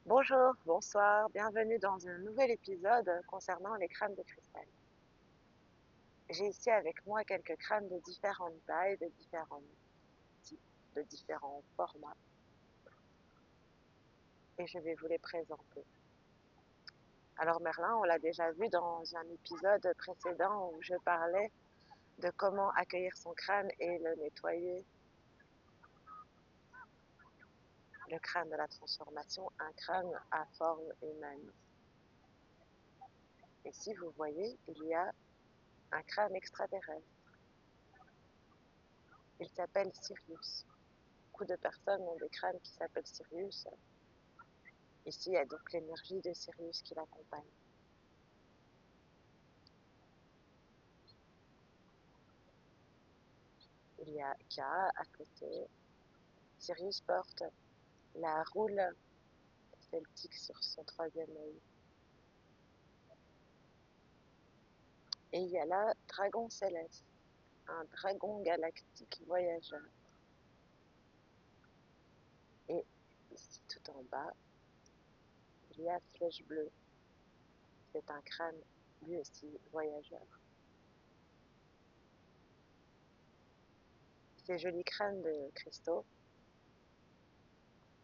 Bonjour, bonsoir, bienvenue dans un nouvel épisode concernant les crânes de cristal. J'ai ici avec moi quelques crânes de différentes tailles, de différents types, de différents formats, et je vais vous les présenter. Alors Merlin, on l'a déjà vu dans un épisode précédent où je parlais de comment accueillir son crâne et le nettoyer, le crâne de la transformation, un crâne à forme humaine. Ici, vous voyez, il y a un crâne extraterrestre. Il s'appelle Sirius. Beaucoup de personnes ont des crânes qui s'appellent Sirius. Ici, il y a donc l'énergie de Sirius qui l'accompagne. Il y a K à côté. Sirius porte la roule celtique sur son troisième œil. Et il y a là Dragon Céleste, un dragon galactique voyageur. Et ici, tout en bas, il y a Flèche Bleue. C'est un crâne, lui aussi, voyageur. Ces jolis crânes de cristaux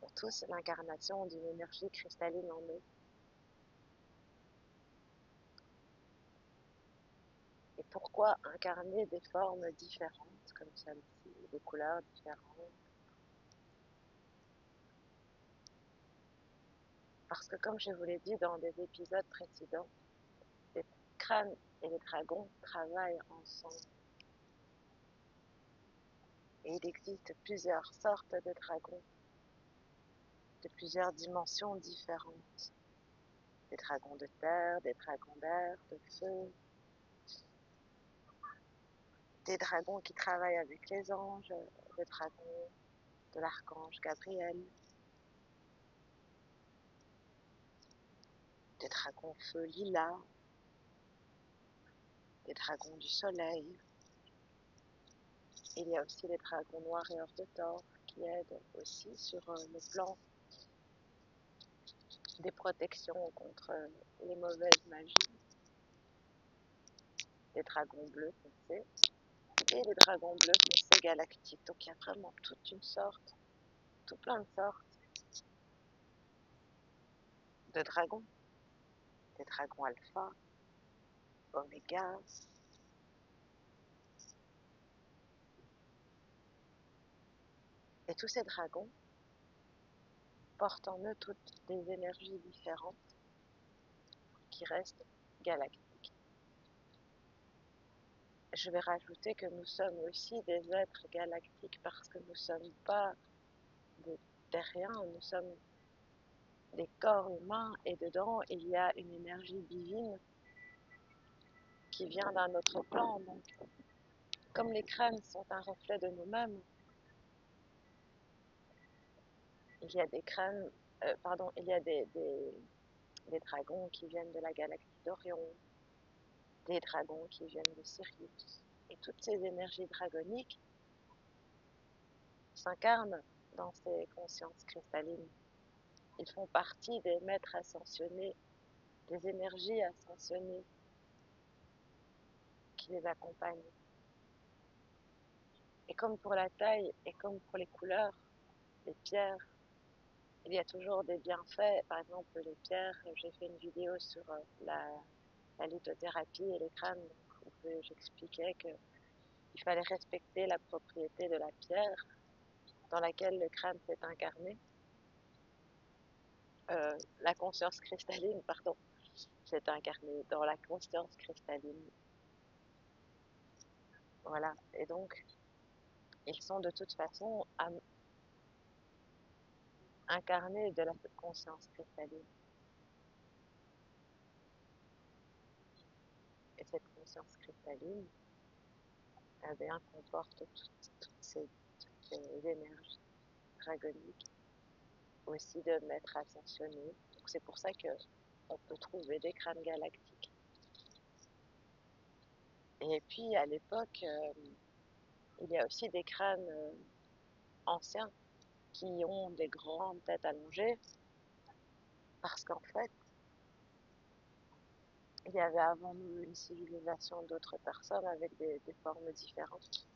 ont tous l'incarnation d'une énergie cristalline en eux. Et pourquoi incarner des formes différentes comme celle-ci, des couleurs différentes? Parce que comme je vous l'ai dit dans des épisodes précédents, les crânes et les dragons travaillent ensemble. Et il existe plusieurs sortes de dragons, de plusieurs dimensions différentes. Des dragons de terre, des dragons d'air, de feu, des dragons qui travaillent avec les anges, des dragons de l'archange Gabriel, des dragons feu lilas, des dragons du soleil. Il y a aussi les dragons noirs et hors de tort qui aident aussi sur le plan des protections contre les mauvaises magies. Les dragons bleus foncés et les dragons bleus foncés galactiques. Donc il y a vraiment toute une sorte, tout plein de sortes de dragons. Des dragons alpha, oméga. Et tous ces dragons portent en eux toutes des énergies différentes qui restent galactiques. Je vais rajouter que nous sommes aussi des êtres galactiques parce que nous ne sommes pas des terriens, nous sommes des corps humains et dedans il y a une énergie divine qui vient d'un autre plan. Donc, comme les crânes sont un reflet de nous-mêmes, il y a des crânes, il y a des dragons qui viennent de la galaxie d'Orion, des dragons qui viennent de Sirius. Et toutes ces énergies dragoniques s'incarnent dans ces consciences cristallines. Ils font partie des maîtres ascensionnés, des énergies ascensionnées qui les accompagnent. Et comme pour la taille et comme pour les couleurs, les pierres, il y a toujours des bienfaits. Par exemple, les pierres, j'ai fait une vidéo sur la lithothérapie et les crânes, donc, où j'expliquais qu'il fallait respecter la propriété de la pierre dans laquelle le crâne s'est incarné. La conscience cristalline, pardon, s'est incarnée dans la conscience cristalline. Voilà, et donc, ils sont de toute façon incarnés de la conscience cristalline. Et cette conscience cristalline, eh bien, comporte toutes ces énergies dragoniques, aussi de maîtres ascensionnés. Donc c'est pour ça qu'on peut trouver des crânes galactiques. Et puis à l'époque, il y a aussi des crânes anciens qui ont des grandes têtes allongées Parce qu'en fait, il y avait avant nous une civilisation d'autres personnes avec des formes différentes,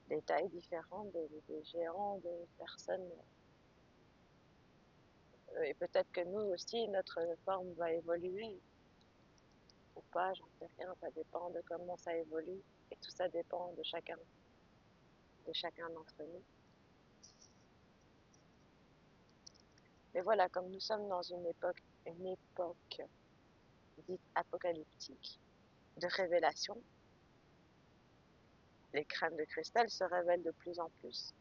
des tailles différentes, des géants, des personnes. Et peut-être que nous aussi, notre forme va évoluer ou pas, j'en sais rien, ça dépend de comment ça évolue. Et tout ça dépend de chacun d'entre nous. Mais voilà, comme nous sommes dans une époque dite apocalyptique, de révélation, les crânes de cristal se révèlent de plus en plus.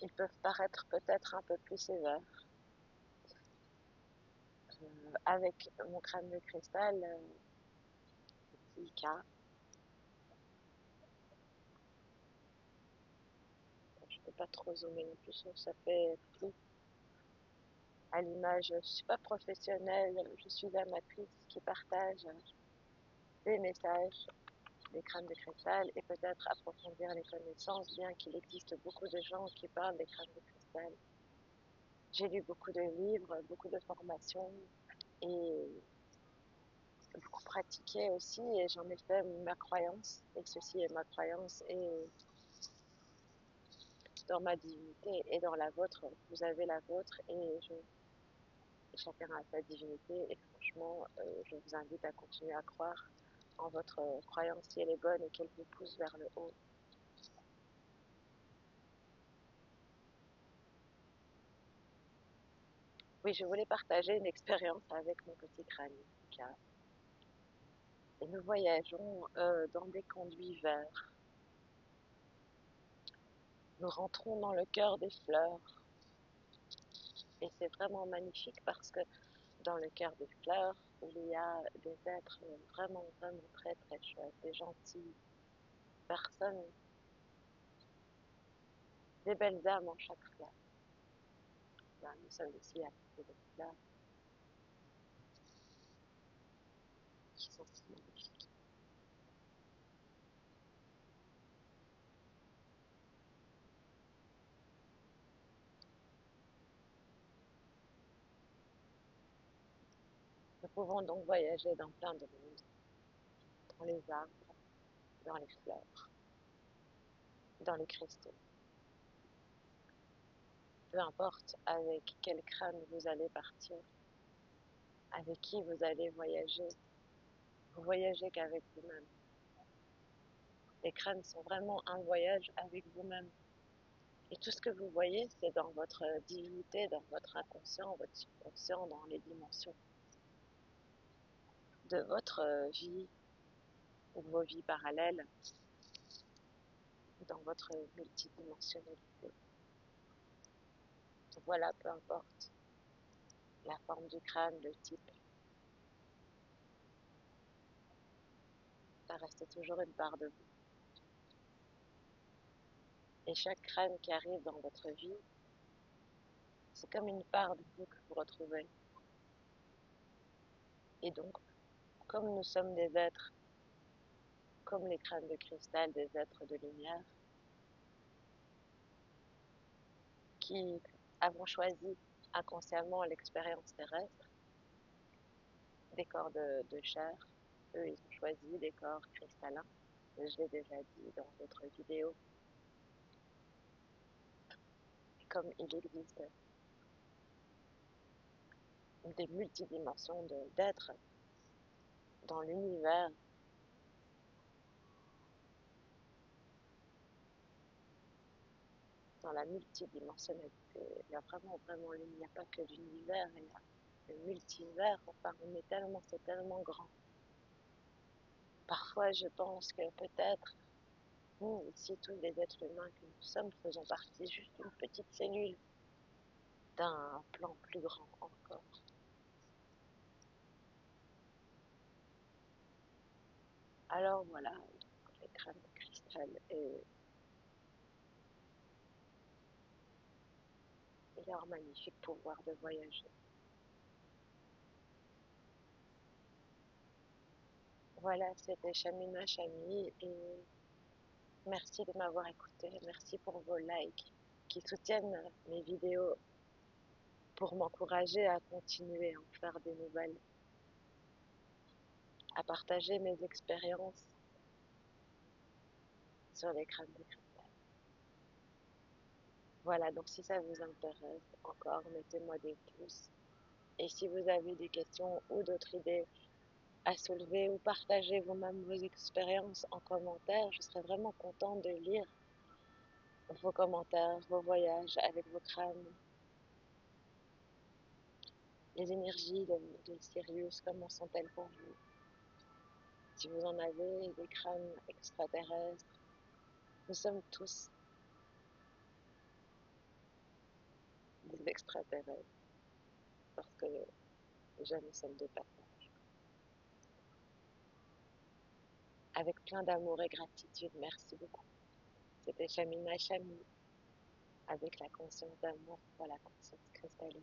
Ils peuvent paraître peut-être un peu plus sévères. Avec mon crâne de cristal, IK, je peux pas trop zoomer non plus, ça fait flou. À l'image, je suis pas professionnelle, je suis amatrice qui partage des messages, des crânes de cristal et peut-être approfondir les connaissances, bien qu'il existe beaucoup de gens qui parlent des crânes de cristal. J'ai lu beaucoup de livres, beaucoup de formations et beaucoup pratiqué aussi et j'en ai fait ma croyance et ceci est ma croyance et dans ma divinité et dans la vôtre, vous avez la vôtre chacun a sa divinité et franchement, je vous invite à continuer à croire en votre croyance si elle est bonne et qu'elle vous pousse vers le haut. Oui, je voulais partager une expérience avec mon petit crâne. Et nous voyageons dans des conduits verts. Nous rentrons dans le cœur des fleurs. Et c'est vraiment magnifique parce que dans le cœur des fleurs, il y a des êtres vraiment, vraiment très, très chouettes, des gentilles personnes, des belles âmes en chaque fleur. Là, nous sommes ici à côté des fleurs qui sont si magnifiques. Nous pouvons donc voyager dans plein de mondes, dans les arbres, dans les fleurs, dans les cristaux. Peu importe avec quel crâne vous allez partir, avec qui vous allez voyager, vous voyagez qu'avec vous-même. Les crânes sont vraiment un voyage avec vous-même. Et tout ce que vous voyez, c'est dans votre divinité, dans votre inconscient, votre subconscient, dans les dimensions de votre vie ou vos vies parallèles, dans votre multidimensionnalité. Voilà, peu importe la forme du crâne, le type, ça reste toujours une part de vous. Et chaque crâne qui arrive dans votre vie, c'est comme une part de vous que vous retrouvez. Et donc, comme nous sommes des êtres, comme les crânes de cristal, des êtres de lumière, qui avons choisi inconsciemment l'expérience terrestre, des corps de chair, eux ils ont choisi des corps cristallins, je l'ai déjà dit dans d'autres vidéos. Et comme il existe des multidimensions d'êtres dans l'univers, dans la multidimensionnalité, il y a vraiment, vraiment, il n'y a pas que l'univers, il y a le multivers, enfin, c'est tellement grand. Parfois, je pense que peut-être, nous, ici, tous les êtres humains que nous sommes, faisons partie juste d'une petite cellule d'un plan plus grand encore. Alors voilà, les crânes de cristal et leur magnifique pouvoir de voyager. Voilà, c'était Shamima Chami et merci de m'avoir écouté. Merci pour vos likes qui soutiennent mes vidéos pour m'encourager à continuer à en faire des nouvelles, à partager mes expériences sur les crânes de cristal. Voilà, donc si ça vous intéresse encore, mettez-moi des pouces. Et si vous avez des questions ou d'autres idées à soulever ou partager vous-même vos expériences en commentaire, je serais vraiment contente de lire vos commentaires, vos voyages avec vos crânes, les énergies de Sirius, comment sont-elles pour vous? Si vous en avez des crânes extraterrestres, nous sommes tous des extraterrestres parce que déjà nous sommes de passage. Avec plein d'amour et gratitude, merci beaucoup. C'était Shamima Chami avec la conscience d'amour pour la conscience cristalline.